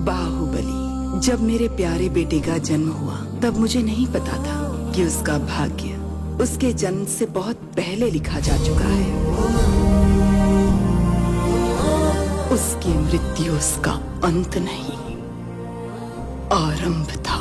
बाहुबली। जब मेरे प्यारे बेटे का जन्म हुआ तब मुझे नहीं पता था कि उसका भाग्य उसके जन्म से बहुत पहले लिखा जा चुका है। उसकी मृत्यु उसका अंत नहीं, आरंभ था।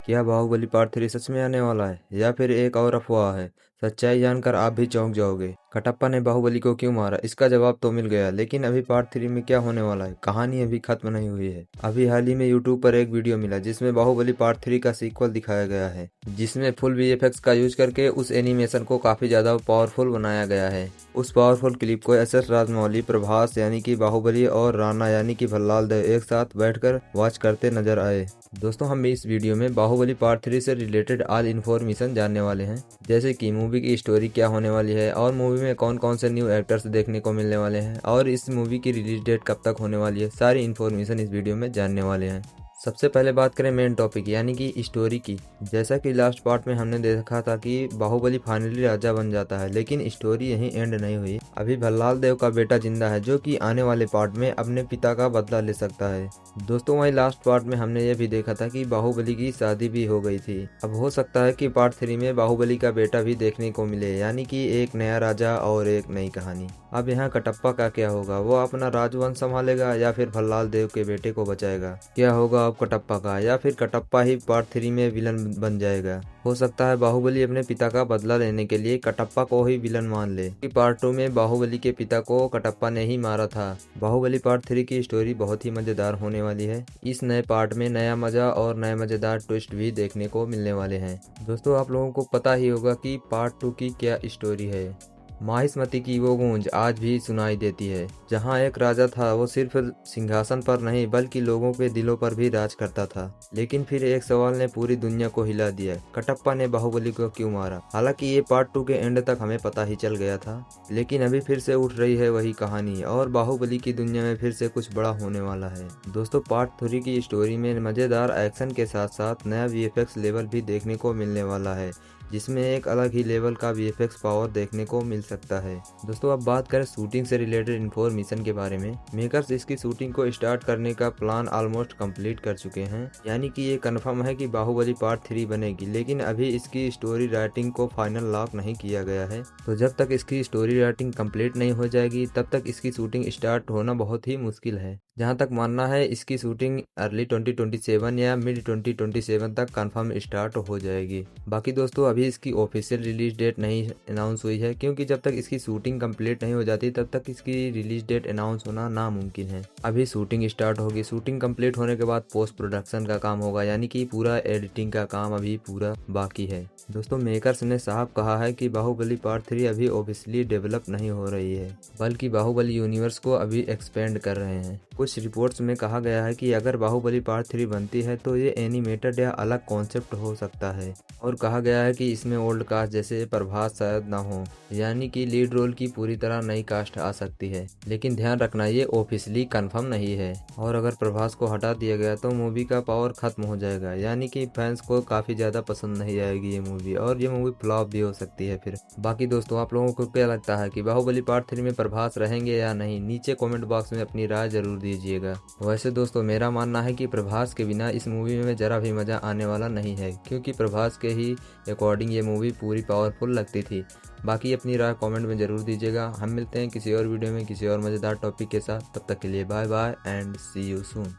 क्या बाहुबली पार्ट 3 सच में आने वाला है या फिर एक और अफवाह है? सच्चाई जानकर आप भी चौंक जाओगे। कटप्पा ने बाहुबली को क्यों मारा, इसका जवाब तो मिल गया, लेकिन अभी पार्ट 3 में क्या होने वाला है, कहानी अभी खत्म नहीं हुई है। अभी हाल ही में यूट्यूब पर एक वीडियो मिला जिसमें बाहुबली पार्ट 3 का सीक्वल दिखाया गया है, जिसमें फुल वीएफएक्स का यूज करके उस एनिमेशन को काफी ज्यादा पावरफुल बनाया गया है। उस पावरफुल क्लिप को एसएस राजमौली, प्रभास यानी कि बाहुबली और राणा यानी कि भल्लाल देव एक साथ बैठकर वॉच करते नजर आए। दोस्तों, हम इस वीडियो में बाहुबली पार्ट 3 से रिलेटेड ऑल इन्फॉर्मेशन जानने वाले हैं, जैसे कि मूवी की स्टोरी क्या होने वाली है और मूवी में कौन कौन से न्यू एक्टर्स देखने को मिलने वाले हैं और इस मूवी की रिलीज डेट कब तक होने वाली है। सारी इन्फॉर्मेशन इस वीडियो में जानने वाले हैं। सबसे पहले बात करें मेन टॉपिक यानी कि स्टोरी की। जैसा कि लास्ट पार्ट में हमने देखा था कि बाहुबली फाइनली राजा बन जाता है, लेकिन स्टोरी यहीं एंड नहीं हुई। अभी भल्लाल देव का बेटा जिंदा है जो कि आने वाले पार्ट में अपने पिता का बदला ले सकता है। दोस्तों, वहीं लास्ट पार्ट में हमने ये भी देखा था कि बाहुबली की शादी भी हो गई थी। अब हो सकता है कि पार्ट 3 में बाहुबली का बेटा भी देखने को मिले, यानी कि एक नया राजा और एक नई कहानी। अब यहाँ कटप्पा का क्या होगा, वो अपना राजवंश संभालेगा या फिर भल्लाल देव के बेटे को बचाएगा? क्या होगा अब कटप्पा का, या फिर कटप्पा ही पार्ट 3 में विलन बन जाएगा? हो सकता है बाहुबली अपने पिता का बदला लेने के लिए कटप्पा को ही विलन मान ले, कि पार्ट 2 में बाहुबली के पिता को कटप्पा ने ही मारा था। बाहुबली पार्ट 3 की स्टोरी बहुत ही मजेदार होने वाली है। इस नए पार्ट में नया मजा और नए मजेदार ट्विस्ट भी देखने को मिलने वाले हैं। दोस्तों, आप लोगों को पता ही होगा कि पार्ट 2 की क्या स्टोरी है। माहिष्मती की वो गूंज आज भी सुनाई देती है। जहां एक राजा था, वो सिर्फ सिंहासन पर नहीं बल्कि लोगों के दिलों पर भी राज करता था। लेकिन फिर एक सवाल ने पूरी दुनिया को हिला दिया, कटप्पा ने बाहुबली को क्यों मारा? हालांकि ये पार्ट 2 के एंड तक हमें पता ही चल गया था, लेकिन अभी फिर से उठ रही है वही कहानी और बाहुबली की दुनिया में फिर से कुछ बड़ा होने वाला है। दोस्तों, पार्ट 3 की स्टोरी में मजेदार एक्शन के साथ साथ नया वीएफएक्स लेवल भी देखने को मिलने वाला है, जिसमें एक अलग ही लेवल का वीएफएक्स पावर देखने को मिल सकता है। दोस्तों, अब बात करें शूटिंग से रिलेटेड इन्फॉर्मेशन के बारे में। मेकर्स इसकी शूटिंग को स्टार्ट करने का प्लान ऑलमोस्ट कंप्लीट कर चुके हैं, यानी कि ये कंफर्म है कि बाहुबली पार्ट 3 बनेगी, लेकिन अभी इसकी स्टोरी राइटिंग को फाइनल लॉक नहीं किया गया है। तो जब तक इसकी स्टोरी राइटिंग कंप्लीट नहीं हो जाएगी तब तक इसकी शूटिंग स्टार्ट होना बहुत ही मुश्किल है। जहां तक मानना है, इसकी शूटिंग अर्ली 2027 या मिड 2027 तक कंफर्म स्टार्ट हो जाएगी। बाकी दोस्तों, अभी इसकी ऑफिशियल रिलीज डेट नहीं अनाउंस हुई है, क्योंकि जब तक इसकी शूटिंग कंप्लीट नहीं हो जाती तब तक इसकी रिलीज डेट अनाउंस होना नामुमकिन है। अभी शूटिंग स्टार्ट होगी, शूटिंग कंप्लीट होने के बाद पोस्ट प्रोडक्शन का काम होगा, यानी कि पूरा एडिटिंग का काम अभी पूरा बाकी है। दोस्तों, मेकर्स ने साफ कहा है कि बाहुबली पार्ट 3 अभी ऑफिशियली डेवलप नहीं हो रही है, बल्कि बाहुबली यूनिवर्स को अभी एक्सपेंड कर रहे हैं। कुछ रिपोर्ट्स में कहा गया है कि अगर बाहुबली पार्ट 3 बनती है तो ये एनिमेटेड या अलग कॉन्सेप्ट हो सकता है, और कहा गया है कि इसमें ओल्ड कास्ट जैसे प्रभास शायद ना हो, यानी कि लीड रोल की पूरी तरह नई कास्ट आ सकती है। लेकिन ध्यान रखना, ये ऑफिशियली कंफर्म नहीं है, और अगर प्रभास को हटा दिया गया तो मूवी का पावर खत्म हो जाएगा, यानी कि फैंस को काफी ज्यादा पसंद नहीं आएगी ये मूवी, और ये मूवी फ्लॉप भी हो सकती है फिर। बाकी दोस्तों, आप लोगों को क्या लगता है कि बाहुबली पार्ट 3 में प्रभास रहेंगे या नहीं? नीचे कमेंट बॉक्स में अपनी राय जरूर दीजिएगा। वैसे दोस्तों, मेरा मानना है कि प्रभास के बिना इस मूवी में जरा भी मजा आने वाला नहीं है, क्योंकि प्रभास के ही अकॉर्डिंग ये मूवी पूरी पावरफुल लगती थी। बाकी अपनी राय कमेंट में जरूर दीजिएगा। हम मिलते हैं किसी और वीडियो में किसी और मजेदार टॉपिक के साथ। तब तक के लिए bye bye and see you soon.